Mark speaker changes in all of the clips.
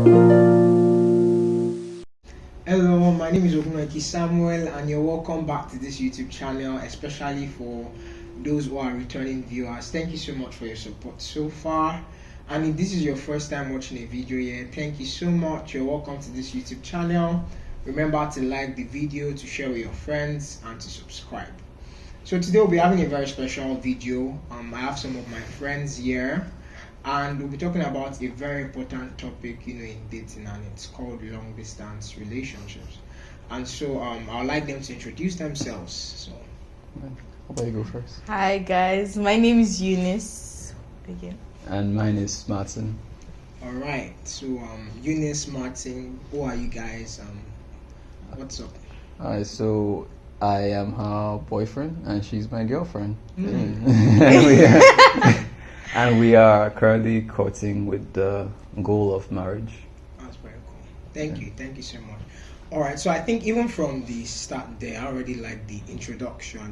Speaker 1: Hello, my name is Ogunaki Samuel, and you're welcome back to this YouTube channel, especially for those who are returning viewers. Thank you so much for your support so far. And if this is your first time watching a video here, thank you so much. You're welcome to this YouTube channel. Remember to like the video, to share with your friends, and to subscribe. So today we'll be having a very special video. I have some of my friends here, and we'll be talking about a very important topic, in dating, and it's called long distance relationships. And so I'd like them to introduce themselves. So
Speaker 2: how about you go first?
Speaker 3: Hi guys, my name is Eunice again.
Speaker 2: And mine is Martin.
Speaker 1: all right, so Eunice, Martin, who are you guys? What's up?
Speaker 2: Alright, so I am her boyfriend and she's my girlfriend. And we are currently courting with the goal of marriage.
Speaker 1: That's very cool. Thank you so much. All right, so I think even from the start there, I already like the introduction.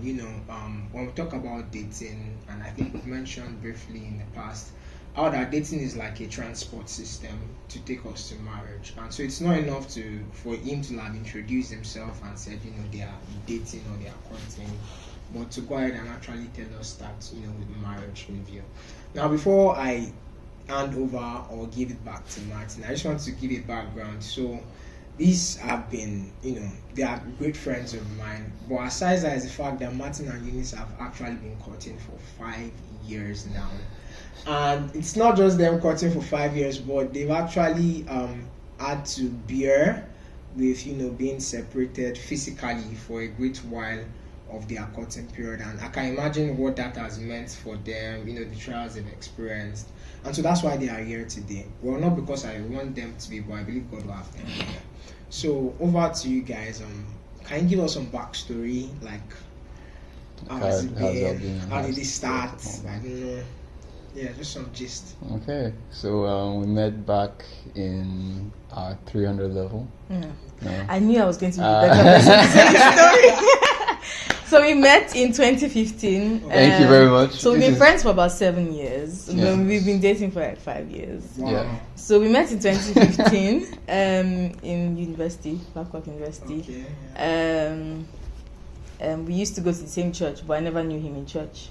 Speaker 1: When we talk about dating, and I think we've mentioned briefly in the past, how that dating is like a transport system to take us to marriage. And so it's not enough for him to have introduced himself and said, they are dating or they are courting, but to go ahead and actually tell us that, with marriage review. Now, before I hand over or give it back to Martin, I just want to give a background. So these have been, they are great friends of mine. But aside that is the fact that Martin and Eunice have actually been courting for 5 years now. And it's not just them courting for 5 years, but they've actually had to bear with, being separated physically for a great while of their courting period. And I can imagine what that has meant for them, the trials they've experienced. And so that's why they are here today. Well, not because I want them to be, but I believe God will have them here. So over to you guys. Can you give us some backstory, like how has it been? How did it start? I don't know. Yeah, just some gist.
Speaker 2: Okay, so we met back in our 300 level.
Speaker 3: No. I knew I was going to be better person to say the story. So we met in 2015.
Speaker 2: Thank you very much.
Speaker 3: So we've been friends for about 7 years.
Speaker 2: Yeah.
Speaker 3: We've been dating for like 5 years.
Speaker 1: Wow.
Speaker 2: Yeah.
Speaker 3: So we met in 2015 in university, Babcock University.
Speaker 1: Okay, yeah.
Speaker 3: We used to go to the same church, but I never knew him in church.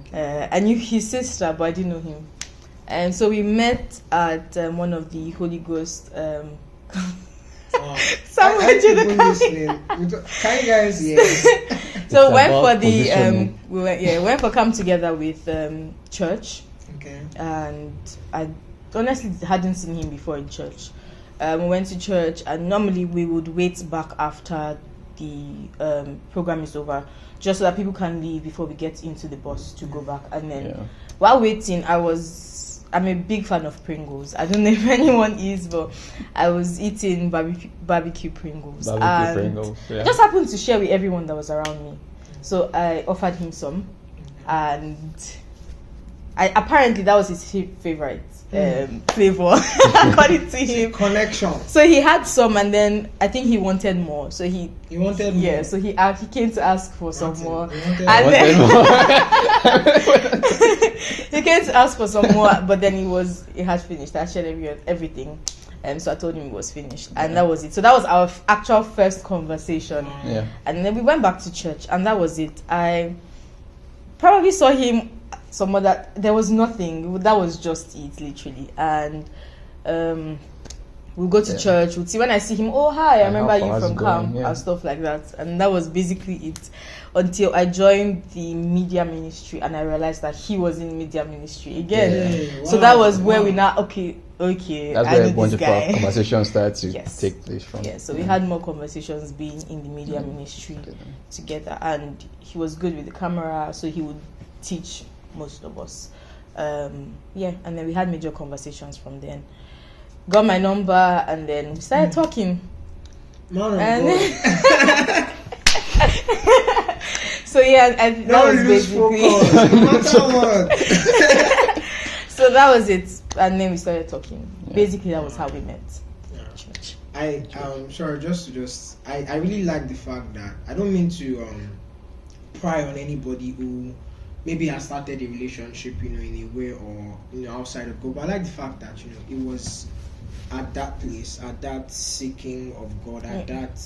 Speaker 1: Okay.
Speaker 3: I knew his sister, but I didn't know him. And so we met at one of the Holy Ghost. Somewhere
Speaker 1: I
Speaker 3: to the
Speaker 1: people listening. Can you guys hear?
Speaker 3: So
Speaker 2: It's
Speaker 3: went
Speaker 2: about
Speaker 3: for the
Speaker 2: positioning.
Speaker 3: we went for come together with church,
Speaker 1: Okay.
Speaker 3: and I honestly hadn't seen him before in church. We went to church, and normally we would wait back after the program is over, just so that people can leave before we get into the bus to go back. And then while waiting, I'm a big fan of Pringles. I don't know if anyone is, but I was eating barbecue Pringles.
Speaker 2: Pringles, yeah.
Speaker 3: I just happened to share with everyone that was around me. So I offered him some, and apparently that was his favorite flavor, according to him.
Speaker 1: Connection.
Speaker 3: So he had some, and then I think he wanted more. So he
Speaker 1: wanted more.
Speaker 3: Yeah. So he came to ask for some more,
Speaker 1: He wanted
Speaker 3: and
Speaker 2: more.
Speaker 3: he came to ask for some more, but then he had finished. I shared everything, so I told him it was finished, and that was it. So that was our actual first conversation.
Speaker 2: Yeah.
Speaker 3: And then we went back to church, and that was it. I probably saw him some other. There was nothing. That was just it, literally. And we'll go to church. We'll see when I see him. Oh hi, I remember you from camp and stuff like that. And that was basically it. Until I joined the media ministry, and I realized that he was in media ministry again.
Speaker 1: Yeah.
Speaker 3: So that was where we now okay.
Speaker 2: That's
Speaker 3: I
Speaker 2: where
Speaker 3: know
Speaker 2: a bunch
Speaker 3: this
Speaker 2: of
Speaker 3: guy.
Speaker 2: conversations started to
Speaker 3: Yes.
Speaker 2: take place from.
Speaker 3: Yeah, so we had more conversations being in the media ministry together, and he was good with the camera, so he would teach most of us. And then we had major conversations from then. Got my number, and then we started talking. So that was basically. So that was it, and then we started talking. Basically, that was how we met. Church.
Speaker 1: I really like the fact that I don't mean to pry on anybody who maybe has started a relationship, in a way or outside of God. But I like the fact that it was at that place, at that seeking of God, at that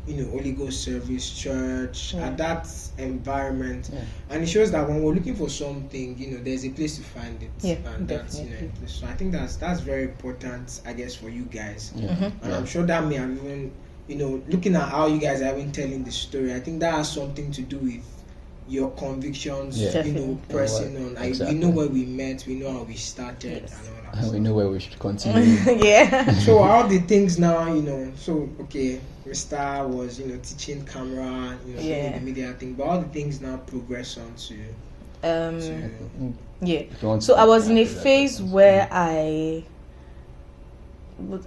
Speaker 1: Holy Ghost service, church, at that environment, and it shows that when we're looking for something, there's a place to find it, and that's so I think that's very important, I guess, for you guys, and I'm sure that may have even looking at how you guys are even telling the story, I think that has something to do with your convictions, pressing on. We know where we met, we know how we started, and all that.
Speaker 2: And we know where we should continue.
Speaker 1: So all the things now, so okay, Mr. was teaching camera, doing the media thing, but all the things now progress on to.
Speaker 3: So I was in a phase where I'm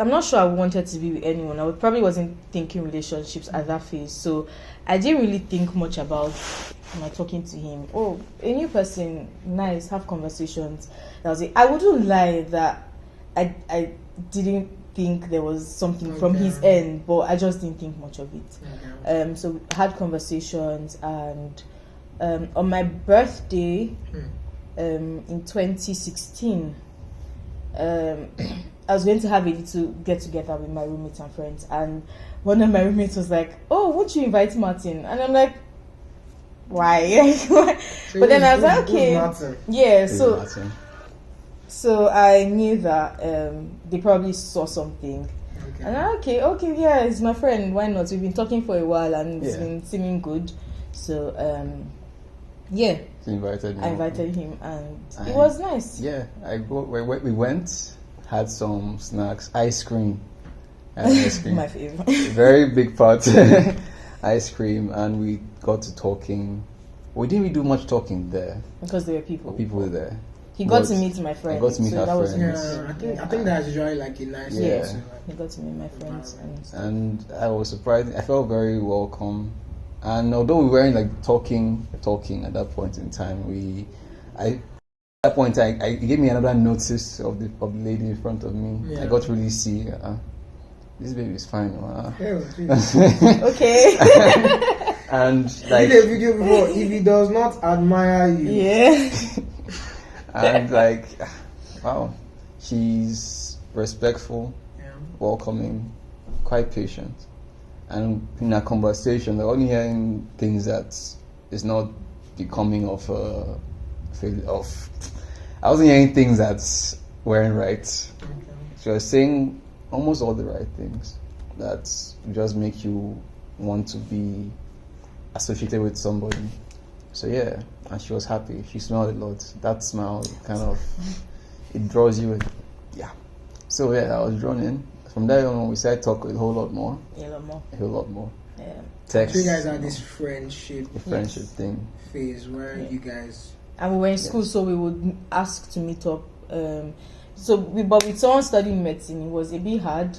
Speaker 3: not sure I wanted to be with anyone. I probably wasn't thinking relationships at that phase, so I didn't really think much about talking to him. Oh, a new person, nice, have conversations. That was it. I wouldn't lie that I didn't think there was something from his end, but I just didn't think much of it. So we had conversations, and on my birthday, in 2016, I was going to have a little get together with my roommates and friends, and one of my roommates was like, "Oh, won't you invite Martin?" And I'm like, "Why?" But then I was like, "Okay, yeah." So I knew that they probably saw something, and I'm okay, yeah, it's my friend. Why not? We've been talking for a while, and it's been seeming good. So I invited him, and it was nice.
Speaker 2: Yeah, we went. Had some snacks, ice cream.
Speaker 3: My favorite.
Speaker 2: Very big part. Ice cream, and we got to talking. We didn't really do much talking there
Speaker 3: because there were people.
Speaker 2: People were there.
Speaker 3: He got to meet my friends.
Speaker 2: I got to meet her friends.
Speaker 1: I think that's usually like a nice
Speaker 3: he got to meet my friends.
Speaker 2: And I was surprised. I felt very welcome. And although we weren't like talking at that point in time, at that point, he gave me another notice of the lady in front of me. I got to really see this baby is fine.
Speaker 3: Okay.
Speaker 2: And like
Speaker 1: did a video before. If he does not admire you,
Speaker 2: and like, wow, she's respectful, welcoming, quite patient, and in a conversation, they're only hearing things that is not becoming of I wasn't hearing things that weren't right. She was saying almost all the right things that just make you want to be associated with somebody. So yeah, and she was happy. She smiled a lot. That smile kind of, it draws you in. Yeah. So yeah, I was drawn in. From there on, we started talking a whole lot more. A whole lot more.
Speaker 3: Yeah.
Speaker 2: Text.
Speaker 1: So you guys had this friendship
Speaker 2: thing
Speaker 1: phase where you guys.
Speaker 3: And we were in school, so we would ask to meet up. But with someone studying medicine, it was a bit hard.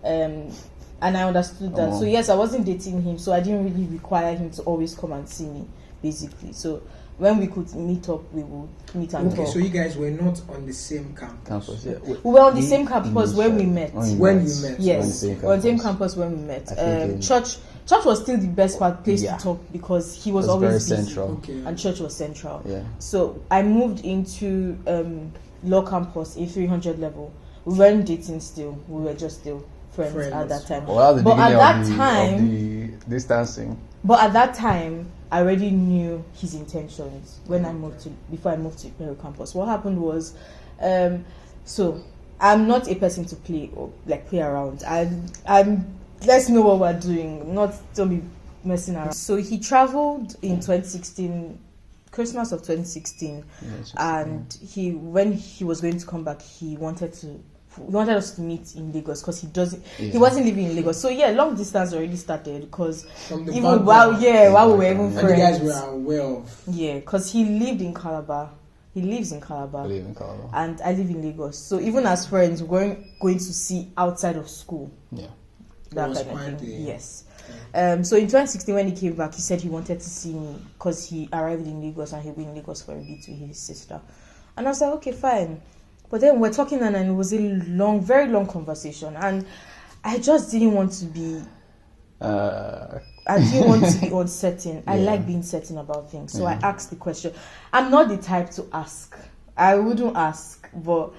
Speaker 3: And I understood that. So yes, I wasn't dating him, so I didn't really require him to always come and see me, basically. So when we could meet up, we would meet and talk.
Speaker 1: So you guys were not on the same campus.
Speaker 2: Yeah.
Speaker 3: We were on the same campus when we met.
Speaker 1: When you met?
Speaker 3: Yes, we were on the same campus when we met. Church was still the best place to talk because he was always
Speaker 2: very
Speaker 3: busy,
Speaker 2: central.
Speaker 3: And church was central.
Speaker 2: Yeah.
Speaker 3: So I moved into law campus, A300 level. We weren't dating still. We were just still friends at that time.
Speaker 2: But at that time, the distancing.
Speaker 3: But at that time, I already knew his intentions before I moved to Peru campus. What happened was, so I'm not a person to play around. I'm let's know what we're doing, don't be messing around. So he traveled in 2016, Christmas of 2016, and when he was going to come back, he wanted us to meet in Lagos because he wasn't living in Lagos. So yeah, long distance already started because even while we were even friends,
Speaker 1: you guys were aware of.
Speaker 3: Yeah, because he lived in Calabar. He lives in Calabar. And I live in Lagos. So even as friends, we weren't going to see outside of school.
Speaker 2: Yeah.
Speaker 3: That kind of thing. Yes. So in 2016, when he came back, he said he wanted to see me because he arrived in Lagos and he'll be in Lagos for a bit with his sister. And I was like, okay, fine. But then we're talking and it was a very long conversation. And I just didn't want to be... I didn't want to be uncertain. I like being certain about things. So I asked the question. I'm not the type to ask. I wouldn't ask, but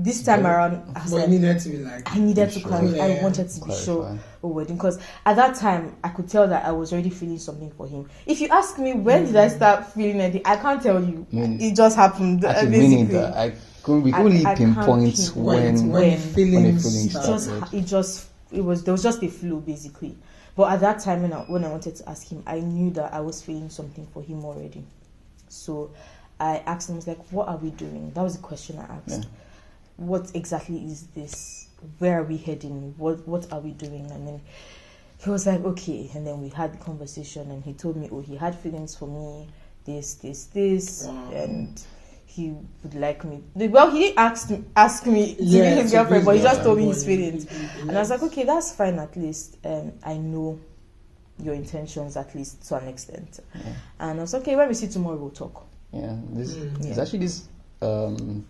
Speaker 3: this time around, I was
Speaker 1: But
Speaker 3: like,
Speaker 1: you needed to be like,
Speaker 3: I needed to
Speaker 2: Sure.
Speaker 3: clarify.
Speaker 1: Yeah.
Speaker 3: I wanted to be sure we're wedding, because at that time I could tell that I was already feeling something for him. If you ask me when did I start feeling anything, I can't tell you.
Speaker 2: Mean-
Speaker 3: It just happened.
Speaker 2: Actually,
Speaker 3: Basically.
Speaker 2: meaning that we couldn't really
Speaker 3: I can't
Speaker 2: pinpoint
Speaker 3: pinpoint
Speaker 2: when
Speaker 1: when the
Speaker 3: when
Speaker 1: feelings
Speaker 2: feelings
Speaker 1: start.
Speaker 3: there was just a flow basically. But at that time when I wanted to ask him, I knew that I was feeling something for him already. So I asked him, I was like, what are we doing? That was the question I asked.
Speaker 2: Yeah.
Speaker 3: What exactly is this? Where are we heading? What are we doing? And then he was like, okay. And then we had the conversation, and he told me, oh, he had feelings for me, this,
Speaker 1: Wow.
Speaker 3: and he would like me. Well, he didn't ask me to be his
Speaker 1: to
Speaker 3: girlfriend,
Speaker 1: be
Speaker 3: but he
Speaker 1: his
Speaker 3: just told me
Speaker 1: girlfriend.
Speaker 3: his feelings.
Speaker 1: He
Speaker 3: And I was like,
Speaker 1: likes-
Speaker 3: okay, that's fine. At least I know your intentions, at least to an extent.
Speaker 2: Yeah.
Speaker 3: And I was okay. When we see tomorrow, we'll talk.
Speaker 2: Yeah, this
Speaker 1: Mm.
Speaker 2: there's actually this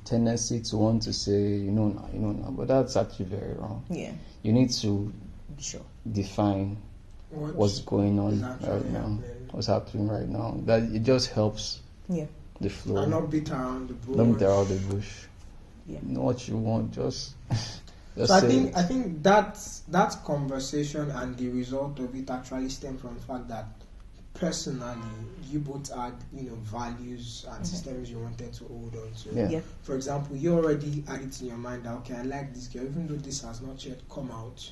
Speaker 2: tendency to want to say, you know now, but that's actually very wrong.
Speaker 3: Yeah,
Speaker 2: You need to
Speaker 3: be sure.
Speaker 2: define
Speaker 1: What
Speaker 2: what's going on
Speaker 1: is actually
Speaker 2: right now,
Speaker 1: happening.
Speaker 2: what's happening right now. That it just helps
Speaker 3: Yeah,
Speaker 2: the flow.
Speaker 1: And not beat around the bush.
Speaker 2: Don't beat around the bush.
Speaker 3: yeah.
Speaker 2: Know what you want, just
Speaker 1: So
Speaker 2: say
Speaker 1: I think that conversation and the result of it actually stem from the fact that personally you both had values and systems you wanted to hold on to.
Speaker 2: Yeah.
Speaker 3: Yeah.
Speaker 1: For example, you already had it in your mind that okay, I like this girl, even though this has not yet come out,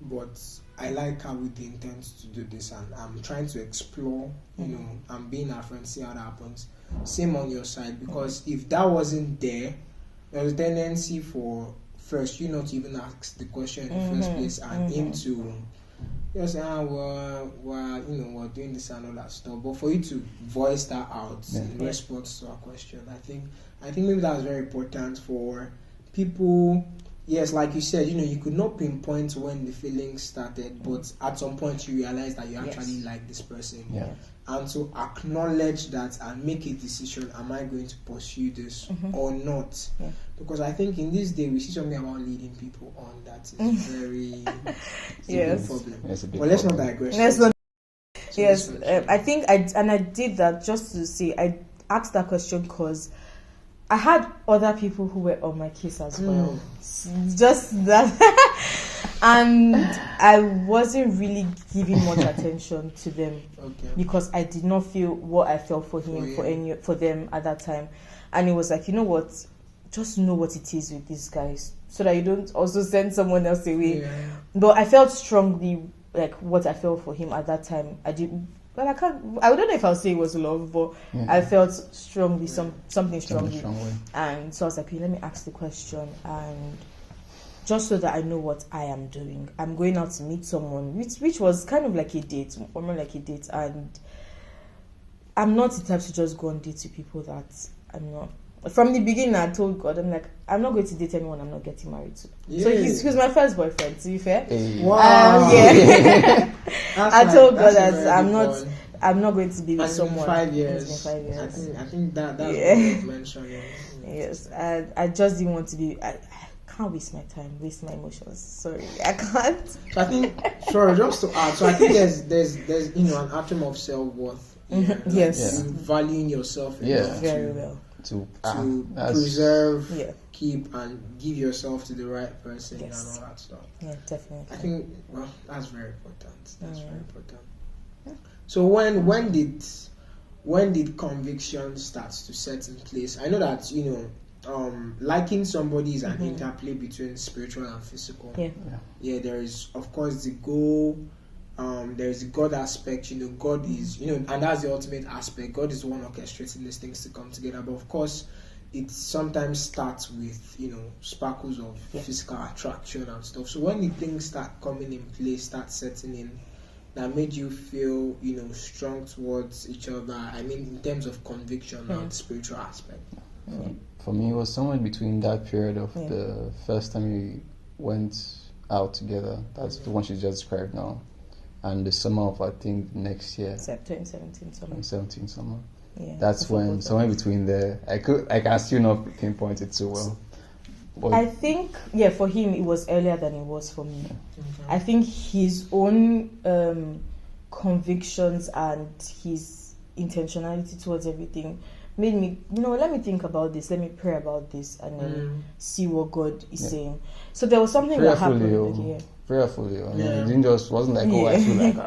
Speaker 1: but I like her with the intent to do this, and I'm trying to explore, and being a friend, see how that happens. Same on your side, because if that wasn't there was a tendency for first you not to even ask the question in the first place, and him to just say, we're doing this and all that stuff. But for you to voice that out in response to a question, I think maybe that's very important for people. Yes, like you said, you could not pinpoint when the feelings started, but at some point you realize that you actually like this person.
Speaker 2: Yeah.
Speaker 1: And to acknowledge that and make a decision, am I going to pursue this or not?
Speaker 3: Yeah.
Speaker 1: Because I think in this day we see something about leading people on that is very
Speaker 3: Yes.
Speaker 1: big problem.
Speaker 2: It's a big
Speaker 1: But let's not
Speaker 2: problem.
Speaker 1: digress.
Speaker 3: Let's not.
Speaker 1: So
Speaker 3: Yes,
Speaker 1: let's not-
Speaker 3: I think I did that just to say I asked that question because I had other people who were on my case as well. Just that, and I wasn't really giving much attention to them
Speaker 1: Okay.
Speaker 3: because I did not feel what I felt for him for them at that time, and it was like, you know what, just know what it is with these guys so that you don't also send someone else away.
Speaker 1: Yeah.
Speaker 3: But I felt strongly like what I felt for him at that time. I didn't. Well, I don't know if I'll say it was love, but I felt strongly something strongly. And so I was like, okay, let me ask the question, and just so that I know what I am doing, I'm going out to meet someone, which was kind of like a date, or more like a date, and I'm not the type to just go on dates with people that I'm not. From the beginning, I told God, I'm like, I'm not going to date anyone I'm not getting married to. So he's my first boyfriend, to be fair.
Speaker 2: Hey.
Speaker 1: Wow.
Speaker 3: Yeah. I told God
Speaker 1: that's a
Speaker 3: that
Speaker 1: very
Speaker 3: I'm not going to be with
Speaker 1: It's been
Speaker 3: someone.
Speaker 1: 5 years.
Speaker 3: It's been 5 years.
Speaker 1: I think that's
Speaker 3: Yeah.
Speaker 1: what you mentioned.
Speaker 3: Yes, I just didn't want to be. I can't waste my time, waste my emotions. Sorry, I can't.
Speaker 1: So I think, sorry, just to add. So I think there's an atom of self worth.
Speaker 3: Yes.
Speaker 1: You valuing yourself
Speaker 2: Yeah.
Speaker 1: enough
Speaker 3: Very well.
Speaker 2: To
Speaker 1: preserve,
Speaker 3: Yeah.
Speaker 1: keep, and give yourself to the right person
Speaker 3: Yes.
Speaker 1: and all that stuff.
Speaker 3: Yeah, definitely.
Speaker 1: I think that's very important. That's very important. So when did conviction start to set in place? I know that liking somebody is an interplay between spiritual and physical.
Speaker 3: Yeah.
Speaker 1: There is of course the goal. There is the God aspect. God is and that's the ultimate aspect. God is the one orchestrating these things to come together. But of course, it sometimes starts with sparkles of physical attraction and stuff. So when the things start coming in place, start setting in, that made you feel strong towards each other. I mean, in terms of conviction and spiritual aspect.
Speaker 2: For me, it was somewhere between that period of the first time we went out together. That's the one she just described now. And the summer of, I think, next year.
Speaker 3: 2017 summer.
Speaker 2: 2017 summer.
Speaker 3: Yeah.
Speaker 2: That's when, somewhere between there, I can still not pinpoint it too well. But
Speaker 3: I think, for him, it was earlier than it was for me.
Speaker 1: Okay.
Speaker 3: I think his own convictions and his intentionality towards everything made me, let me think about this, let me pray about this, and then see what God is saying. So there was something that happened.
Speaker 2: Prayerfully. It didn't wasn't like, I feel like,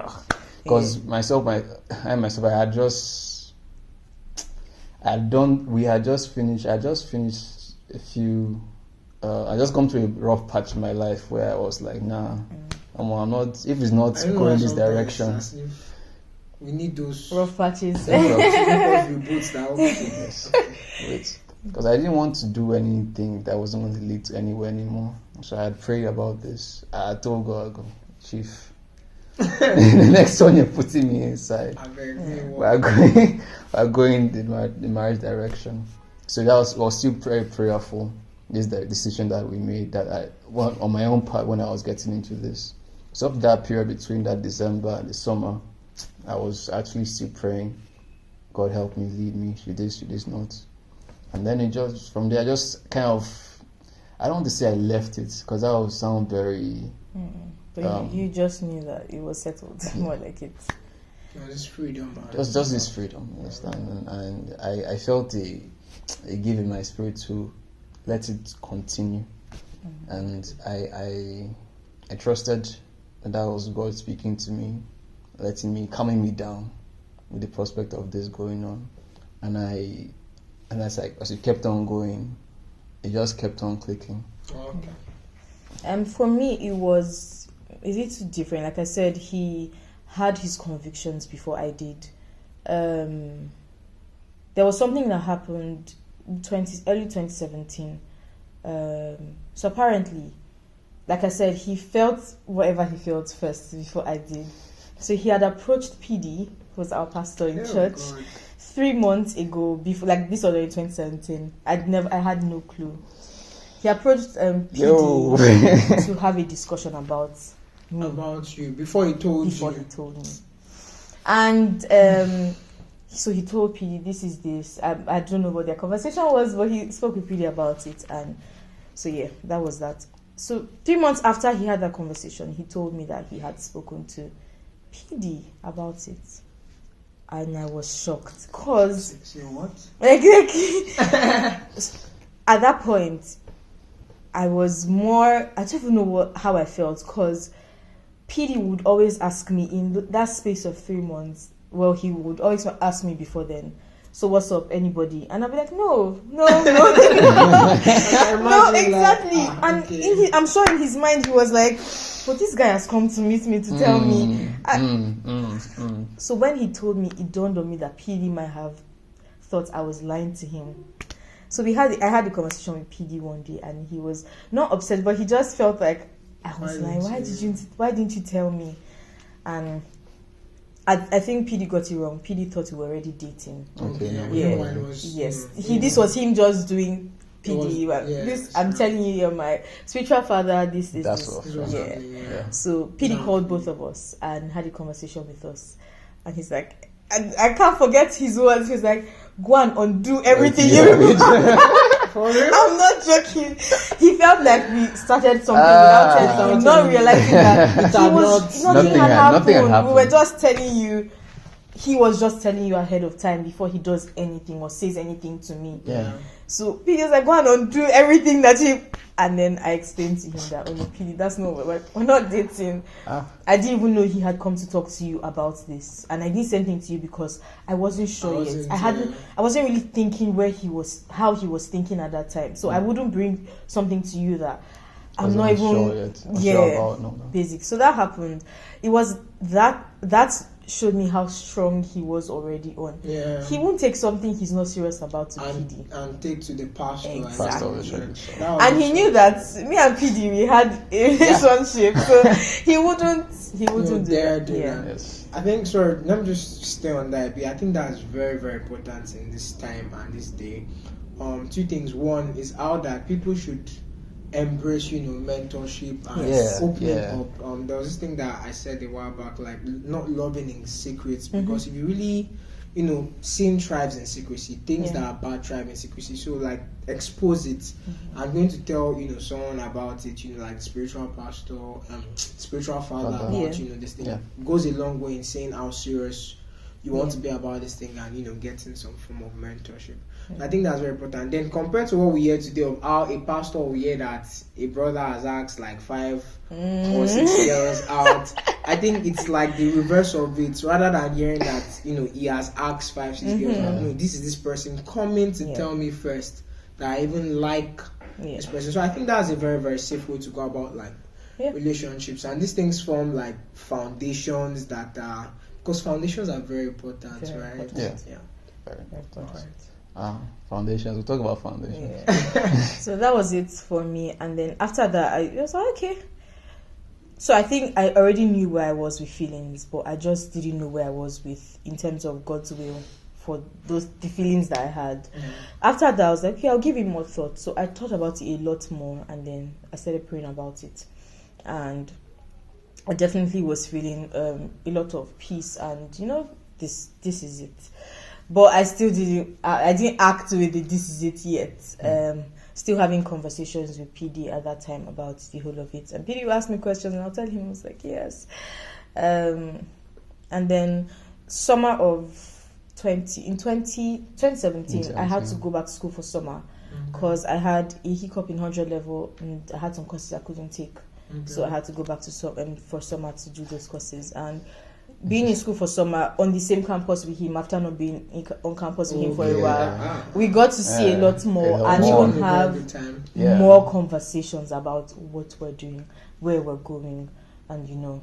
Speaker 2: because I had just finished a few, I just come to a rough patch in my life where I was like, nah, I'm not, if it's not going this direction.
Speaker 1: We need those
Speaker 3: rough patches.
Speaker 2: Wait, because I didn't want to do anything that wasn't going to lead to anywhere anymore. So I had prayed about this. I told God, Chief, the next one you're putting me inside. We're going the marriage direction. So that was still very prayerful. This is the decision that we made, that on my own part, when I was getting into this. So up that period between that December and the summer, I was actually still praying, God help me, lead me, should this not. And then from there, I just kind of, I don't want to say I left it, because that would sound very...
Speaker 3: But you just knew that it was settled, more like it.
Speaker 1: This freedom.
Speaker 2: Just this freedom, you understand? And I felt a give in my spirit to let it continue. And I trusted that was God speaking to me, calming me down with the prospect of this going on. And as it kept on going, it just kept on clicking.
Speaker 1: Okay.
Speaker 3: And for me, it was a little different. Like I said, he had his convictions before I did. There was something that happened early 2017. So apparently, like I said, he felt whatever he felt first before I did. So he had approached PD, who was our pastor in church, God. 3 months ago. Before, like this was in 2017. I had no clue. He approached PD to have a discussion about me.
Speaker 1: About you before he told
Speaker 3: me. And so he told PD, this is this. I don't know what their conversation was, but he spoke with PD about it. And so yeah, that was that. So 3 months after he had that conversation, he told me that he had spoken to PD about it. And I was shocked because
Speaker 1: say what?
Speaker 3: Like at that point I was more, I don't even know how I felt, because PD would always ask me in that space of 3 months. Well, he would always ask me before then, so what's up, anybody? And I'd be like, no, no, exactly. And okay. I'm sure in his mind he was like, but this guy has come to meet me to tell me. So when he told me, it dawned on me that PD might have thought I was lying to him. So I had a conversation with PD one day, and he was not upset, but he just felt like I was lying. Why didn't you tell me? And I think PD got it wrong. PD thought we were already dating.
Speaker 2: Okay.
Speaker 3: Yes. This was him just doing PD. I'm telling you, you're my spiritual father. This is
Speaker 2: this.
Speaker 3: Yeah. So PD called both of us and had a conversation with us, and he's like, I can't forget his words. He's like, go and undo everything you remember. I'm not joking. He felt like we started something without telling him, not realizing that nothing had happened. We were just telling you. He was just telling you ahead of time before he does anything or says anything to me.
Speaker 2: Yeah.
Speaker 3: So PD was like, go and undo everything that you. And then I explained to him that, PD, that's not we're not dating. I didn't even know he had come to talk to you about this, and I didn't say anything to you because I wasn't sure yet. I wasn't really thinking how he was thinking at that time. So I wouldn't bring something to you that I'm not even sure about. No. Basic. So that happened. It was that showed me how strong he was already on.
Speaker 1: Yeah.
Speaker 3: He won't take something he's not serious about to PD.
Speaker 1: And take to the pastor.
Speaker 3: Exactly.
Speaker 2: Pastor of the church.
Speaker 3: And he knew that me and PD, we had a relationship, so he wouldn't dare do that.
Speaker 2: Yes.
Speaker 1: I think, sorry, let me just stay on that. I think that's very, very important in this time and this day. Two things. One is how that people should embrace, mentorship and opening up. There was this thing that I said a while back, like not loving in secrets, because if you really, sin thrives in secrecy, things that are bad thrive in secrecy. So like expose it. I'm going to tell someone about it, like spiritual pastor, spiritual father about this thing. Goes a long way in saying how serious you want to be about this thing and getting some form of mentorship. I think that's very important. Then compared to what we hear today of how a pastor will hear that a brother has asked like 5 or 6 years out, I think it's like the reverse of it. Rather than hearing that he has asked 5, 6 years out, no, this is this person coming to tell me first that I even like this person. So I think that's a very, very safe way to go about like relationships, and these things form like foundations that are, because foundations are very important, right?
Speaker 2: Important.
Speaker 1: Yeah.
Speaker 2: Very important. Foundations. We'll talk about foundations.
Speaker 3: Yeah. So that was it for me, and then after that, I was like, okay. So I think I already knew where I was with feelings, but I just didn't know where I was with in terms of God's will for the feelings that I had. After that, I was like, okay, I'll give it more thought. So I thought about it a lot more, and then I started praying about it, and I definitely was feeling a lot of peace, and this is it. But I still didn't. I didn't act with the "this is it" yet. Still having conversations with PD at that time about the whole of it, and PD will ask me questions, and I'll tell him I was like yes. And then summer of 2017, I had to go back to school for summer because I had a hiccup in 100 level, and I had some courses I couldn't take, so I had to go back to for summer to do those courses. And being in school for summer on the same campus with him after not being on campus with him for a while, we got to see a lot more and even have more conversations about what we're doing, where we're going, and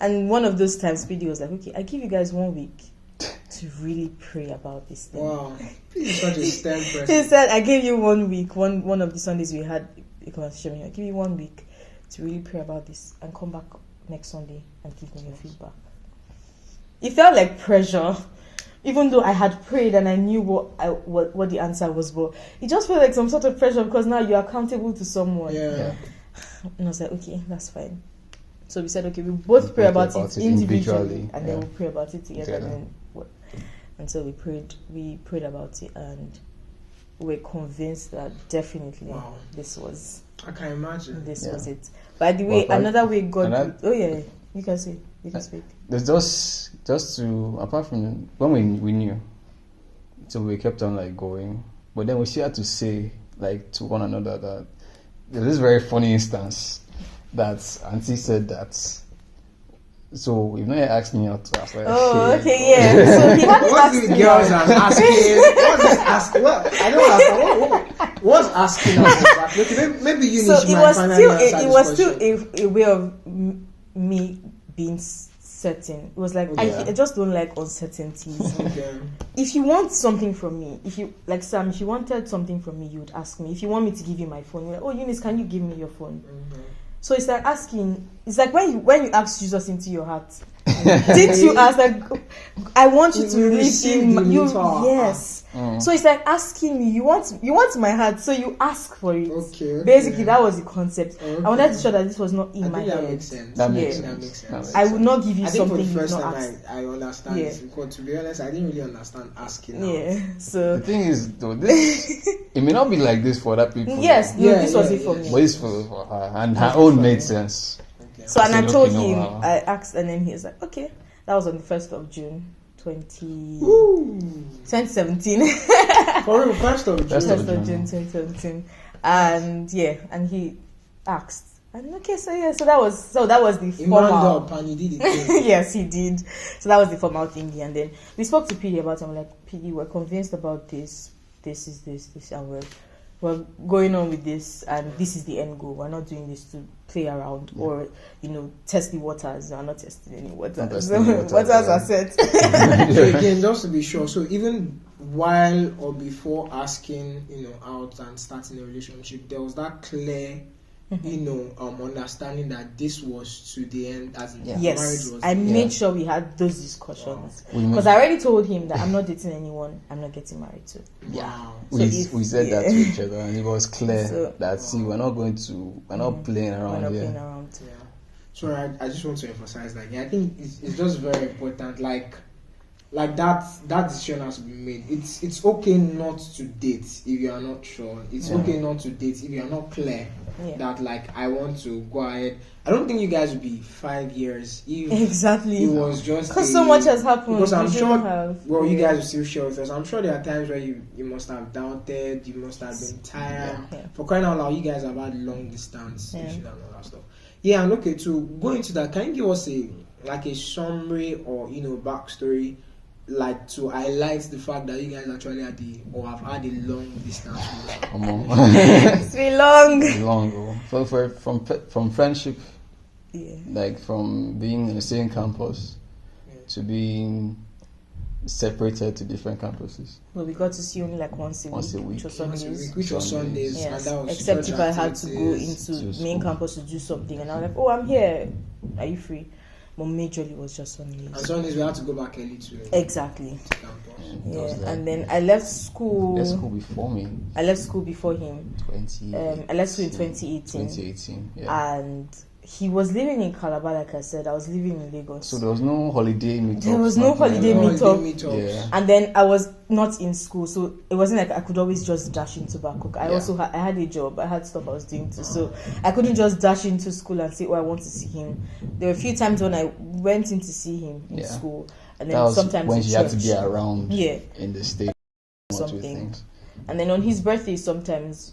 Speaker 3: and one of those times PD was like, okay, I give you guys 1 week to really pray about this thing.
Speaker 1: Wow, he's such a stern person.
Speaker 3: He said, I gave you 1 week. One of the Sundays we had a conversation. I give you 1 week to really pray about this and come back next Sunday and give me your feedback. It felt like pressure, even though I had prayed and I knew what the answer was, but it just felt like some sort of pressure because now you're accountable to someone.
Speaker 1: Yeah.
Speaker 3: And I was like, okay, that's fine. So we said, okay, we both pray about it individually, and then we'll pray about it together. And so we prayed about it, and we were convinced that definitely this was.
Speaker 1: I can imagine.
Speaker 3: This was it. By the way, another way God. You can say. You can speak.
Speaker 2: There's just to, apart from when we knew, so we kept on like going, but then we still had to say like to one another that there's this very funny instance that Auntie said that. So you've not yet asked me out to ask. Like,
Speaker 3: okay, yeah. So he had
Speaker 1: what's the girls are asking? What's this asking? Well, I don't ask. What's asking us? Okay, maybe you
Speaker 3: so
Speaker 1: need to
Speaker 3: it was still a way of me being certain. It was like I just don't like uncertainties. If you want something from me, if you like Sam, if you wanted something from me, you would ask me. If you want me to give you my phone, you're like, oh Eunice, can you give me your phone? So it's like asking. It's like when you ask Jesus into your heart. Didn't you ask like, I want you to live in you? Yes. So it's like asking me. You want my heart, so you ask for it. Okay. Basically, that was the concept. I wanted to show that this was not in my head.
Speaker 2: That makes sense.
Speaker 3: I would not give you something
Speaker 1: for the first
Speaker 3: you've not
Speaker 1: time
Speaker 3: asked.
Speaker 1: I understand this, because to be honest, I didn't really understand asking.
Speaker 3: Yeah. So
Speaker 2: the thing is, though, this it may not be like this for other people.
Speaker 3: Yes. This was it for me.
Speaker 2: But it's for her, and her own made sense.
Speaker 3: So and I told him, I asked, and then he was like, okay. That was on the 1st of June, 2017.
Speaker 1: For real, 1st of June.
Speaker 3: 1st of June, 2017. And he asked. And okay, so that was the formal.
Speaker 1: And he did it.
Speaker 3: Yes, he did. So that was the formal thing. And then we spoke to PD about it. I'm like, PD, we're convinced about this. This is this, and we're going on with this, and this is the end goal. We're not doing this to play around or test the waters. We're not testing any waters. Waters are set.
Speaker 1: So again, just to be sure, so even while or before asking out and starting a relationship, there was that clear understanding that this was to the end, as in marriage was.
Speaker 3: I made sure we had those discussions because I already told him that I'm not dating anyone I'm not getting married to.
Speaker 1: Wow.
Speaker 3: So
Speaker 2: we said that to each other, and it was clear that we're not playing around.
Speaker 3: Playing around.
Speaker 1: So I just want to emphasize that. I think it's just very important. Like like that decision has been made. It's okay not to date if you are not sure. It's okay not to date if you are not clear that like I want to go ahead. I don't think you guys would be 5 years if
Speaker 3: Exactly.
Speaker 1: it was just
Speaker 3: Because so much has happened.
Speaker 1: Because I'm
Speaker 3: You
Speaker 1: sure,
Speaker 3: shouldn't have.
Speaker 1: well, you guys will still share with us. I'm sure there are times where you must have doubted, you must have been tired.
Speaker 3: Yeah.
Speaker 1: For crying out loud, you guys have had long distance issues and all that stuff. Yeah, and okay, to go into that, can you give us a summary or backstory, like to highlight the fact that you guys actually have had a long distance relationship?
Speaker 3: It's been long.
Speaker 2: It's long. So from friendship,
Speaker 3: Yeah.
Speaker 2: like from being in the same campus to being separated to different campuses.
Speaker 3: Well, we got to see only like once a week. Which was Sundays.
Speaker 1: Which was Sundays, and
Speaker 3: Yes.
Speaker 1: that was
Speaker 3: Except
Speaker 1: church
Speaker 3: if I had to go
Speaker 1: activities.
Speaker 3: into
Speaker 2: to
Speaker 3: main
Speaker 2: school.
Speaker 3: campus to do something, and I was like, "Oh, I'm here. Are you free?" But majorly was just Sundays.
Speaker 1: And Sundays we had to go back early to
Speaker 3: Exactly.
Speaker 1: campus.
Speaker 3: Yeah. And then I left school.
Speaker 2: Left school before me.
Speaker 3: I left school before him.
Speaker 2: 20.
Speaker 3: I left school in 2018.
Speaker 2: 2018. Yeah.
Speaker 3: And he was living in Calabar, like I said. I was living in Lagos.
Speaker 2: So there was no holiday meetup.
Speaker 3: There was no holiday meetup.
Speaker 2: Yeah.
Speaker 3: And then I was not in school, so it wasn't like I could always just dash into Bangkok. I
Speaker 2: Yeah.
Speaker 3: also I had a job, I had stuff I was doing too, so I couldn't just dash into school and say, "Oh, I want to see him." There were a few times when I went in to see him in
Speaker 2: Yeah.
Speaker 3: school, and
Speaker 2: That
Speaker 3: then
Speaker 2: was
Speaker 3: sometimes
Speaker 2: when
Speaker 3: in
Speaker 2: she had to
Speaker 3: church.
Speaker 2: be around
Speaker 3: Yeah,
Speaker 2: in the state. One or two
Speaker 3: something.
Speaker 2: things.
Speaker 3: And then on his birthday, sometimes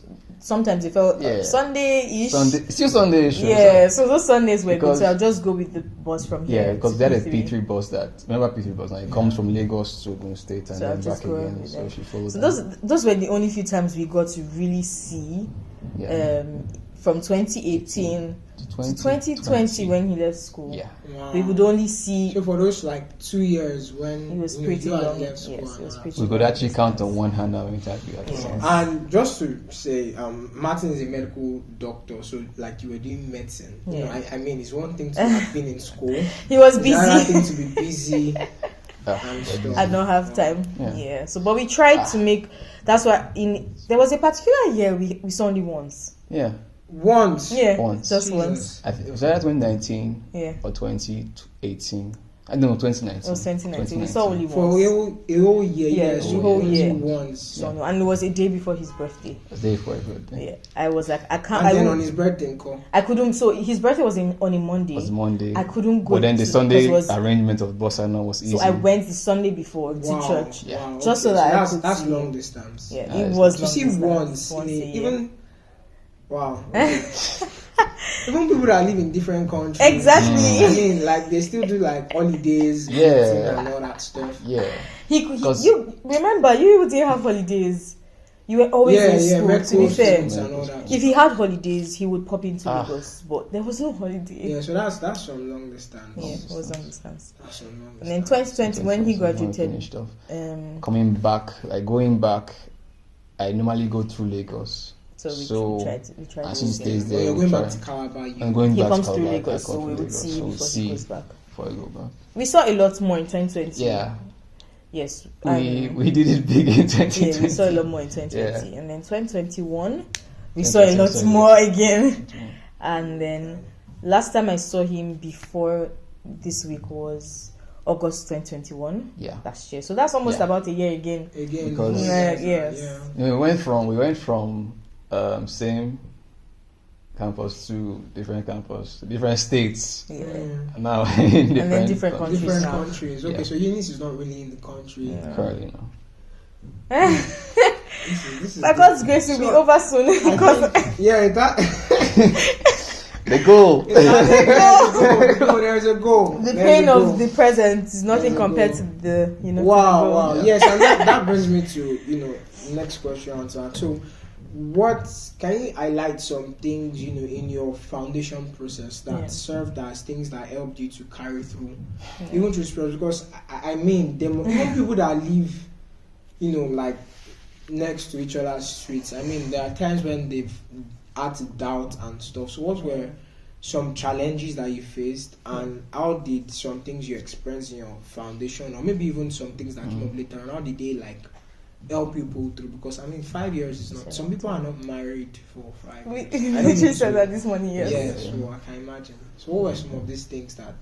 Speaker 3: it felt
Speaker 2: Yeah.
Speaker 3: Sunday-ish.
Speaker 2: Still Sunday. Sure.
Speaker 3: Yeah, so those Sundays were good.
Speaker 2: Because-
Speaker 3: So I'll just go with the bus from here.
Speaker 2: Yeah, because
Speaker 3: to
Speaker 2: they had a
Speaker 3: P3.
Speaker 2: P3 bus remember P3 bus now? It comes from Lagos to Ogun State and
Speaker 3: So I'll
Speaker 2: then
Speaker 3: just
Speaker 2: back
Speaker 3: go
Speaker 2: again.
Speaker 3: with
Speaker 2: So
Speaker 3: them.
Speaker 2: she followed
Speaker 3: So
Speaker 2: them.
Speaker 3: those were the only few times we got to really see.
Speaker 2: Yeah.
Speaker 3: From 2018 to 2020 when he left school.
Speaker 2: Yeah.
Speaker 1: Wow.
Speaker 3: We would only see.
Speaker 1: So for those like 2 years when
Speaker 3: It was
Speaker 1: you
Speaker 3: pretty
Speaker 1: had
Speaker 3: long.
Speaker 1: left school
Speaker 3: Yes, it was
Speaker 1: and
Speaker 3: pretty
Speaker 2: We could actually count on one hand how many times we had to
Speaker 3: Yeah.
Speaker 2: count.
Speaker 1: And just to say, Martin is a medical doctor, so like you were doing medicine. You know,
Speaker 3: Yeah.
Speaker 1: I mean, it's one thing to have been in school.
Speaker 3: He was
Speaker 1: It's another thing
Speaker 3: busy.
Speaker 1: to be busy
Speaker 2: Ah,
Speaker 1: and
Speaker 2: yeah.
Speaker 1: stuff.
Speaker 3: I don't have time.
Speaker 2: Yeah.
Speaker 3: Yeah. So, but we tried to make. That's why there was a particular year we saw only once.
Speaker 2: Yeah.
Speaker 1: Once.
Speaker 2: Once.
Speaker 3: Yeah. Just
Speaker 1: Jesus.
Speaker 3: once.
Speaker 2: It was either 2019
Speaker 3: Yeah.
Speaker 2: or 2018. I don't know, 2019.
Speaker 3: It was 2019. We saw only
Speaker 1: For
Speaker 3: once.
Speaker 1: a whole year,
Speaker 3: Yeah,
Speaker 1: yes,
Speaker 3: the
Speaker 1: so
Speaker 3: whole
Speaker 1: only
Speaker 3: year.
Speaker 1: once.
Speaker 3: So no, and it was a day before his birthday.
Speaker 2: A day for his birthday.
Speaker 3: Yeah. I was like, I can't.
Speaker 1: And then on his birthday, call.
Speaker 3: I couldn't. So his birthday was on a Monday.
Speaker 2: It was Monday.
Speaker 3: I couldn't go.
Speaker 2: But then the
Speaker 3: to-
Speaker 2: Sunday
Speaker 3: because it was-
Speaker 2: arrangement of Bossa was easy.
Speaker 3: So I went the Sunday before to
Speaker 1: Wow,
Speaker 3: church.
Speaker 2: Yeah.
Speaker 1: wow,
Speaker 3: Just so that I
Speaker 1: that's,
Speaker 3: could
Speaker 1: that's
Speaker 3: see
Speaker 1: long
Speaker 3: him.
Speaker 1: distance.
Speaker 3: Yeah,
Speaker 2: Nice.
Speaker 3: it was
Speaker 1: To
Speaker 3: long
Speaker 1: see
Speaker 3: distance,
Speaker 1: once,
Speaker 3: a year.
Speaker 1: even wow. Okay. Even people that live in different countries.
Speaker 3: Exactly.
Speaker 1: I mean, like they still do like holidays,
Speaker 2: Yeah.
Speaker 1: meeting and all that stuff.
Speaker 2: Yeah.
Speaker 3: He you remember you didn't have holidays. You were always in school. To be
Speaker 1: medical
Speaker 3: fair,
Speaker 1: students and all that.
Speaker 3: if he had holidays, he would pop into
Speaker 2: Ah.
Speaker 3: Lagos, but there was no holiday.
Speaker 1: Yeah, so that's some long distance.
Speaker 3: Yeah, it was long distance.
Speaker 1: That's some long
Speaker 3: And then
Speaker 1: distance.
Speaker 3: 2020, when he
Speaker 2: 2021
Speaker 3: graduated,
Speaker 2: finished off.
Speaker 3: um,
Speaker 2: Going back, I normally go through Lagos.
Speaker 3: so
Speaker 2: So,
Speaker 3: we tried to
Speaker 2: as
Speaker 3: go
Speaker 2: he
Speaker 3: again.
Speaker 2: stays
Speaker 1: Well,
Speaker 2: there,
Speaker 1: you're
Speaker 2: we
Speaker 1: going
Speaker 2: try.
Speaker 1: back to Calabar.
Speaker 2: I'm going
Speaker 3: He
Speaker 2: back
Speaker 3: comes
Speaker 2: to
Speaker 3: through
Speaker 2: Calabar,
Speaker 3: Lagos,
Speaker 2: I
Speaker 3: so
Speaker 2: come
Speaker 3: we
Speaker 2: through
Speaker 3: would
Speaker 2: Lagos,
Speaker 3: see
Speaker 2: so we'll
Speaker 3: before
Speaker 2: see
Speaker 3: he goes back.
Speaker 2: before I go back.
Speaker 3: We saw a lot more in 2020.
Speaker 2: Yeah,
Speaker 3: Yes.
Speaker 2: we did it big in 2020.
Speaker 3: Yeah, we saw a lot more in 2020.
Speaker 2: Yeah.
Speaker 3: And then 2021, we saw a lot
Speaker 2: 2020.
Speaker 3: more again. And then last time I saw him before this week was August 2021.
Speaker 2: Yeah.
Speaker 3: Last year. So that's almost
Speaker 2: Yeah.
Speaker 3: about a year again.
Speaker 1: Again,
Speaker 2: Because-
Speaker 3: Yes.
Speaker 2: We went from same campus to different states.
Speaker 3: Yeah.
Speaker 2: And now in
Speaker 3: then
Speaker 2: different,
Speaker 3: different countries.
Speaker 1: Different
Speaker 3: now.
Speaker 1: countries. Okay,
Speaker 2: Yeah.
Speaker 1: so Eunice is not really in the country.
Speaker 3: Yeah.
Speaker 2: Currently now.
Speaker 1: This is
Speaker 3: By God's grace, will be
Speaker 1: So,
Speaker 3: over soon. Because
Speaker 1: yeah, that
Speaker 2: The goal.
Speaker 1: there's a goal.
Speaker 3: the
Speaker 1: There's
Speaker 3: pain
Speaker 1: a
Speaker 3: of
Speaker 1: goal.
Speaker 3: the present is nothing
Speaker 1: There's a
Speaker 3: compared
Speaker 1: goal.
Speaker 3: to the, to the
Speaker 1: Wow,
Speaker 3: goal.
Speaker 1: wow.
Speaker 2: Yeah.
Speaker 1: Yes, and that brings me to, next question to ask. So, what can you highlight some things, in your foundation process that
Speaker 3: Yeah.
Speaker 1: served as things that helped you to carry through, even through sports? Because I mean, even people that live, like next to each other's streets. I mean, there are times when they've had to doubt and stuff. So, what were some challenges that you faced, and how did some things you experienced in your foundation, or maybe even some things that came up later, and how did they help you pull through? Because I mean, 5 years is not. Some people are not married for 5
Speaker 3: We
Speaker 1: years. I don't
Speaker 3: literally
Speaker 1: know,
Speaker 3: said
Speaker 1: so-
Speaker 3: that this morning, yes.
Speaker 1: Yeah, so I can imagine. So, what were some of these things that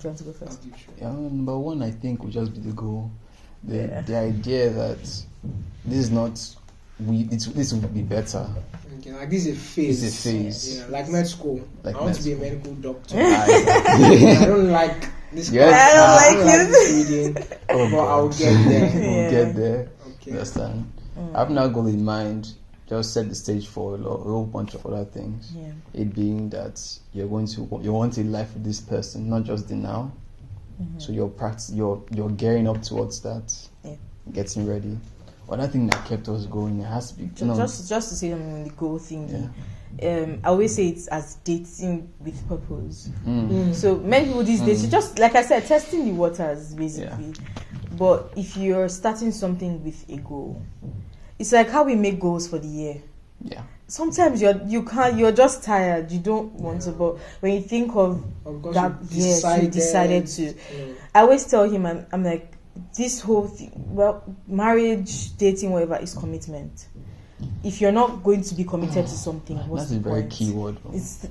Speaker 3: you want to go first?
Speaker 2: Number one, I think would just be the goal. The idea that this is not this will be better.
Speaker 1: Okay, like this is a phase.
Speaker 2: It's a phase.
Speaker 1: Yeah, like med school.
Speaker 2: Like
Speaker 1: I want
Speaker 2: med
Speaker 1: to be a
Speaker 2: school.
Speaker 1: medical doctor.
Speaker 2: I
Speaker 1: I don't like this.
Speaker 2: Yes.
Speaker 1: class.
Speaker 3: I don't like
Speaker 1: this reading,
Speaker 2: Oh,
Speaker 1: but I'll
Speaker 2: God.
Speaker 1: get there.
Speaker 2: We'll get there.
Speaker 1: Okay.
Speaker 2: Understand? I have now goal in mind. Just set the stage for a whole bunch of other things.
Speaker 3: Yeah.
Speaker 2: It being that you want a life with this person, not just the now. So you're gearing up towards that.
Speaker 3: Yeah.
Speaker 2: Getting ready. Another thing that kept us going, it has to be
Speaker 3: Just to say on the goal thing. I always say it's as dating with purpose. So many people these days, you just like I said, testing the waters basically. But if you're starting something with a goal, it's like how we make goals for the year.
Speaker 2: Yeah.
Speaker 3: Sometimes you're just tired. You don't want to. But when you think of
Speaker 1: course
Speaker 3: that,
Speaker 1: you
Speaker 3: yes, you decided to. I always tell him, I'm like, this whole thing. Well, marriage, dating, whatever, is commitment. If you're not going to be committed to something, what's
Speaker 2: That's a
Speaker 3: the
Speaker 2: very
Speaker 3: point?
Speaker 2: key word.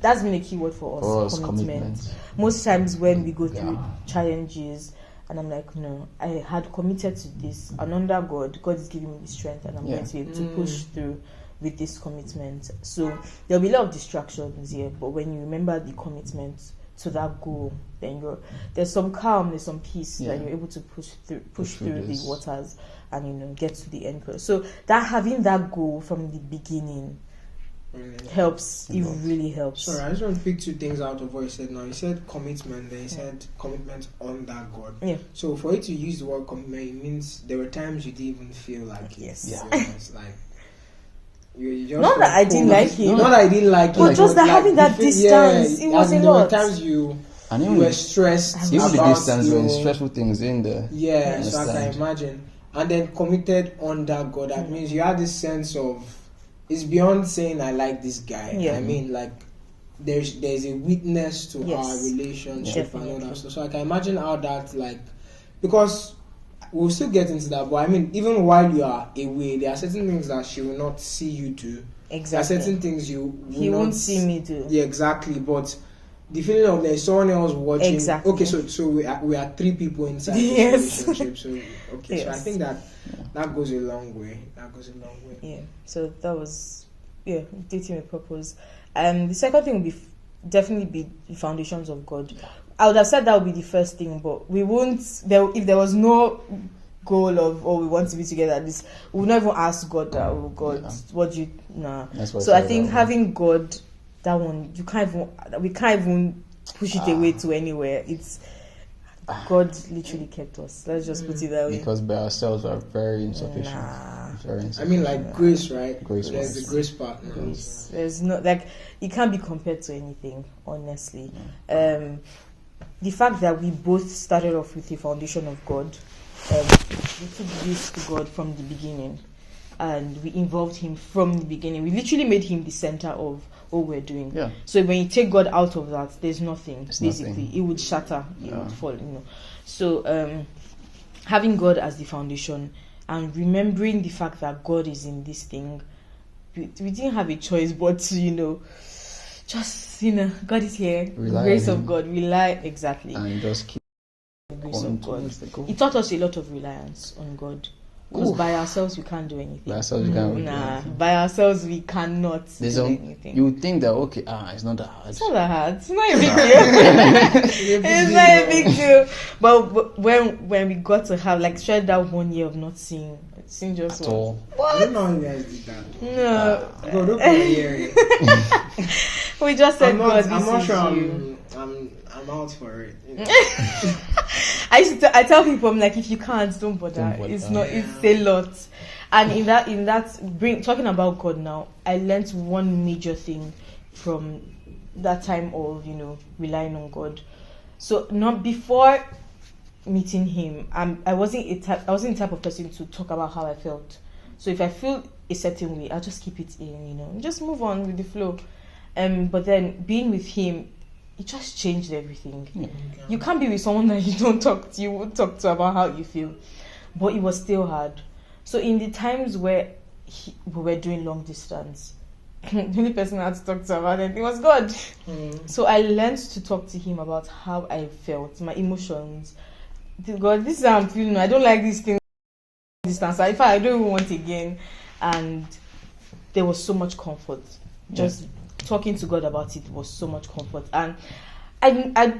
Speaker 3: That's been a key word for us. Commitment. Most times when we go through challenges, and I'm like, no, I had committed to this, and under God is giving me the strength, and I'm going to be able to push through with this commitment. So there'll be a lot of distractions here, but when you remember the commitment to that goal, then there's some calm, there's some peace that you're able to push through the waters and get to the end. So that having that goal from the beginning helps. It really helps.
Speaker 1: Sorry, I just want to pick two things out of what you said now. You said commitment, then you said commitment under God.
Speaker 3: Yeah.
Speaker 1: So for you to use the word commitment, it means there were times you didn't even feel like
Speaker 3: yes.
Speaker 1: It's like you just
Speaker 3: not that I didn't like him.
Speaker 1: Not that I didn't like
Speaker 3: but
Speaker 1: him.
Speaker 3: just that having that distance, it was a
Speaker 1: there were
Speaker 3: lot.
Speaker 1: times you
Speaker 2: And
Speaker 1: were stressed.
Speaker 2: even the
Speaker 1: about
Speaker 2: distance when stressful things in there.
Speaker 1: Yeah, so I can imagine. And then committed under God. That means you had this sense of, it's beyond saying I like this guy.
Speaker 3: Yeah.
Speaker 1: I mean, like there's a witness to our relationship and all that. So I can imagine how that, like, because we'll still get into that. But I mean, even while you are away, there are certain things that she will not see you do.
Speaker 3: Exactly.
Speaker 1: There are certain things he
Speaker 3: won't see me do.
Speaker 1: Yeah, exactly. But the feeling of there's someone else watching.
Speaker 3: Exactly.
Speaker 1: Okay, so we are three people inside this relationship. So so I think that goes a long way.
Speaker 3: Yeah. So that was dating with purpose. The second thing would definitely be the foundations of God. I would have said that would be the first thing, but we won't. If there was no goal of we want to be together, we would not even ask God that. Oh God, what do you? Nah. So I think having God, that one we can't even push it away to anywhere. It's God literally kept us. Let's just put it that way.
Speaker 2: Because by ourselves we are very insufficient.
Speaker 1: I mean, like grace, right?
Speaker 2: Grace.
Speaker 1: There's the grace part.
Speaker 3: Grace. There's no it can't be compared to anything, honestly. The fact that we both started off with the foundation of God, we took this to God from the beginning, and we involved Him from the beginning. We literally made Him the center of all we're doing.
Speaker 2: Yeah.
Speaker 3: So when you take God out of that, there's nothing. Basically,
Speaker 2: nothing.
Speaker 3: it would shatter. It would fall. So having God as the foundation and remembering the fact that God is in this thing, we didn't have a choice but to God is here.
Speaker 2: Rely
Speaker 3: Grace
Speaker 2: on
Speaker 3: of
Speaker 2: Him.
Speaker 3: God. Rely exactly.
Speaker 2: And just keep
Speaker 3: The grace
Speaker 2: on
Speaker 3: of God.
Speaker 2: towards the goal.
Speaker 3: It taught us a lot of reliance on God. Because by ourselves we can't do anything.
Speaker 2: By ourselves we can't do
Speaker 3: Nah,
Speaker 2: anything.
Speaker 3: by ourselves we cannot do anything.
Speaker 2: You would think that it's not that hard.
Speaker 3: It's not that hard. It's not a big deal. It's not a big deal. But when we got to have shared that 1 year of not seeing just
Speaker 2: At all.
Speaker 1: I don't know how you guys did that.
Speaker 3: No.
Speaker 1: Bro, don't put me here.
Speaker 3: We just said
Speaker 1: I'm
Speaker 3: God.
Speaker 1: not sure
Speaker 3: you.
Speaker 1: I'm out for it.
Speaker 3: I tell people, I'm like, if you can't, don't bother. It's not. It's a lot. And in that talking about God now, I learned one major thing from that time of relying on God. So not before meeting Him, I wasn't the type of person to talk about how I felt. So if I feel a certain way, I'll just keep it in, and just move on with the flow. But then being with Him, it just changed everything. Yeah. You can't be with someone that you won't talk to about how you feel. But it was still hard. So in the times where we were doing long distance, the only person I had to talk to about it was God. So I learned to talk to him about how I felt, my emotions. God, this is how I'm feeling. I don't like this thing. Distance. In fact, I don't even want again. And there was so much comfort. Just talking to God about it was so much comfort. And I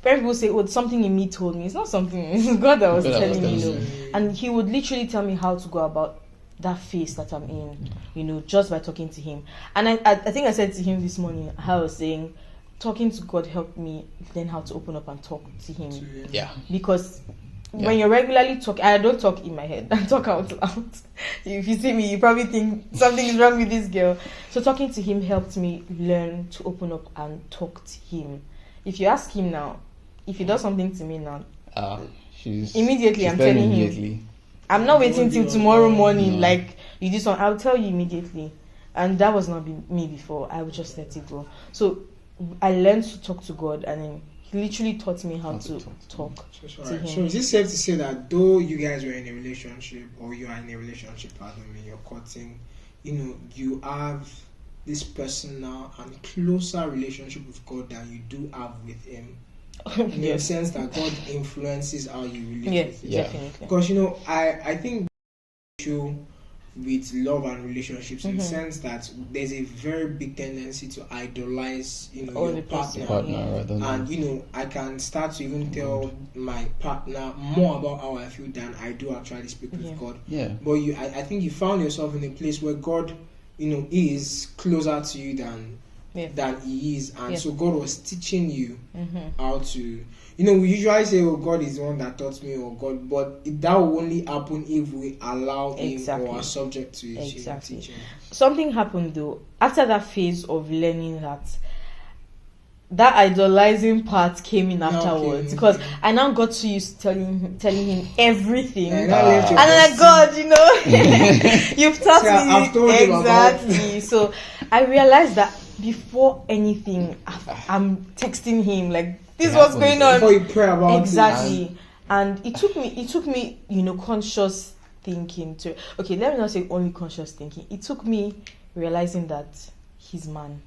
Speaker 3: very people say, "Oh, something in me told me." It's not something. It's God that was telling me. You know. And he would literally tell me how to go about that phase that I'm in. You know, just by talking to him. And I think I said to him this morning how I was saying, talking to God helped me learn how to open up and talk to him.
Speaker 2: Yeah.
Speaker 3: Because when you're regularly talking, I don't talk in my head, I talk out loud. If you see me, you probably think something is wrong with this girl. So talking to him helped me learn to open up and talk to him. If you ask him now, if he does something to me now, immediately I'm telling him. I'm not waiting till tomorrow morning, like you do something. I'll tell you immediately. And that was not me before. I would just let it go. So I learned to talk to God, and then he literally taught me how to talk to him.
Speaker 1: So is it safe to say that though you guys were in a relationship, or you are in a relationship, you're courting, you know, you have this personal and closer relationship with God than you do have with him? In the sense that God influences how you relate with him.
Speaker 3: Definitely.
Speaker 1: Because, you know, I think with love and relationships in the sense that there's a very big tendency to idolize, you know, your partner. And, you know, I can start to even tell my partner more about how I feel than I do actually speak with God. But I think you found yourself in a place where God, you know, is closer to you than he is, and so God was teaching you how to, you know, we usually say, oh, God is the one that taught me, or God, but that will only happen if we allow him or are subject to his teaching.
Speaker 3: Something happened though after that phase of learning that idolizing part came in afterwards, because I now got to use telling him everything, and I'm like, God, you know, you've taught me
Speaker 1: I've told
Speaker 3: exactly. So I realized that before anything, I'm texting him like, this is what's going on.
Speaker 1: Before you pray about
Speaker 3: it. And it took me, you know, conscious thinking to. Okay, let me not say only conscious thinking. It took me realizing that he's man.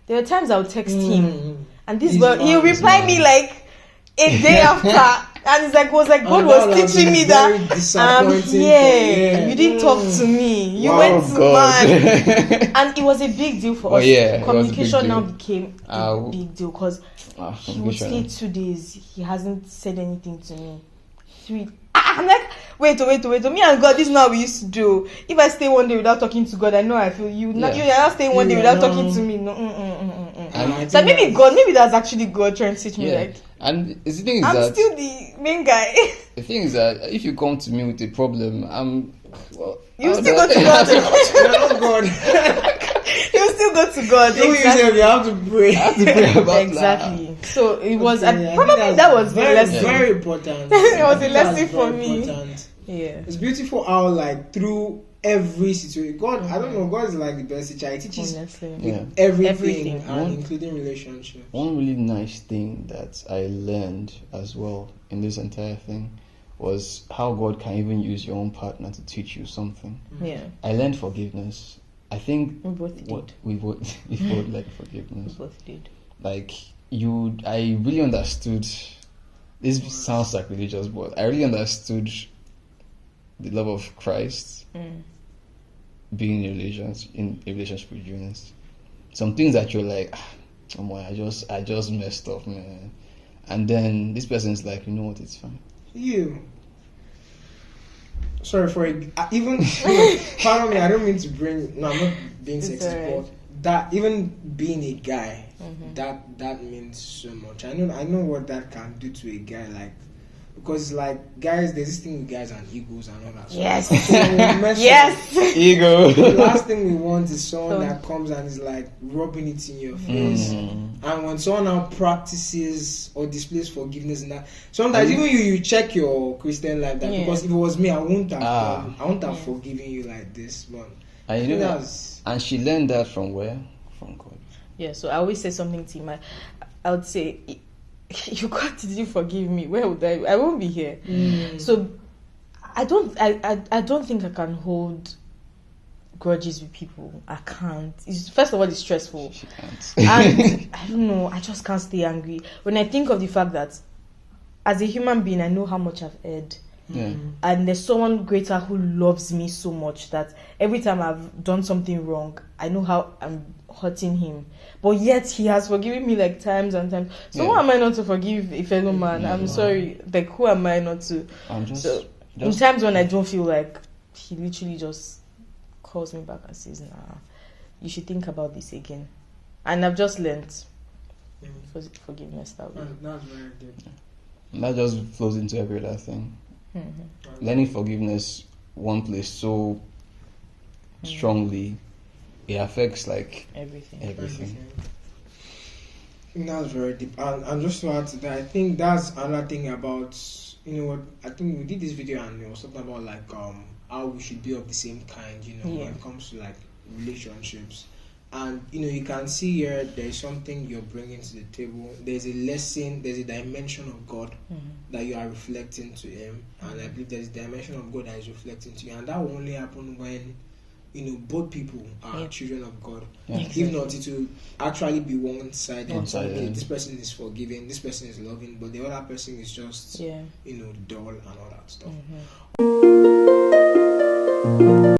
Speaker 3: There were times I would text him, and he'll reply me like a day after. And it's like, God was teaching me that you didn't talk to me. You went to man. And it was a big deal for us. Communication now became a big deal, because he would stay 2 days. He hasn't said anything to me. 3. I'm like, wait. Me and God, this is not what we used to do. If I stay 1 day without talking to God, I know I feel you. You're not staying 1 day without talking to me. No. So maybe that's actually God trying to teach me, like.
Speaker 2: And the thing is
Speaker 3: I'm still the main guy.
Speaker 2: The thing is that if you come to me with a problem,
Speaker 3: you still go to God. You still go to God.
Speaker 1: You have to pray.
Speaker 2: About
Speaker 3: exactly.
Speaker 2: That.
Speaker 3: So it was probably that was
Speaker 1: very,
Speaker 3: the lesson.
Speaker 1: very important.
Speaker 3: It was a lesson for me.
Speaker 1: Important.
Speaker 3: Yeah.
Speaker 1: It's beautiful how, like, through every situation, God, I don't know, God is like the best teacher. He teaches everything and including relationships.
Speaker 2: One really nice thing that I learned as well in this entire thing was how God can even use your own partner to teach you something.
Speaker 3: Yeah.
Speaker 2: I learned forgiveness. I think
Speaker 3: we both did.
Speaker 2: We both learned forgiveness.
Speaker 3: We both did.
Speaker 2: Like I really understood. This sounds sacrilegious, but I really understood the love of Christ being in a relationship with Eunice. Some things that you're like, I just messed up, man. And then this person's like, you know what, it's fine.
Speaker 1: Sorry for even pardon me, I don't mean to bring I'm not being sexist, but that even being a guy, that means so much. I know what that can do to a guy, like, because, like, guys, there's this thing with guys and egos and all that.
Speaker 3: Yes.
Speaker 1: So
Speaker 2: Ego.
Speaker 1: The last thing we want is someone that comes and is like rubbing it in your face. And when someone now practices or displays forgiveness and that, sometimes even you check your Christian life, that because if it was me, I wouldn't have forgiven you like this. But
Speaker 2: and you know and she learned that from where? From God.
Speaker 3: Yeah. So I always say something to him. I would say, you God, did you forgive me? Where would I won't be here. So I don't think I can hold grudges with people. I can't. First of all, it's stressful.
Speaker 2: She can't.
Speaker 3: And I don't know, I just can't stay angry. When I think of the fact that as a human being, I know how much I've erred.
Speaker 2: Yeah.
Speaker 3: And there's someone greater who loves me so much that every time I've done something wrong, I know how I'm hurting him. But yet he has forgiven me like times and times. So who am I not to forgive a fellow man? I'm sorry. Like, who am I not to? In times when I don't feel like, he literally just calls me back and says, nah, you should think about this again. And I've just learned forgiveness that way.
Speaker 1: That's very good.
Speaker 2: And that just flows into every other thing.
Speaker 3: Mm-hmm.
Speaker 2: Learning forgiveness one place so strongly, it affects like
Speaker 3: Everything.
Speaker 1: That's very deep. And just to add to that, I think that's another thing about, you know what, I think we did this video and it was talking about like how we should be of the same kind, you know, when it comes to like relationships. And you know, you can see here there's something you're bringing to the table. There's a lesson, there's a dimension of God that you are reflecting to Him, and I believe there's a dimension of God that is reflecting to you, and that will only happen when, you know, both people are children of God.
Speaker 3: Exactly.
Speaker 1: If not, it will actually be one-sided.
Speaker 2: One-sided.
Speaker 1: Okay, this person is forgiving, this person is loving, but the other person is just, you know, dull and all that stuff.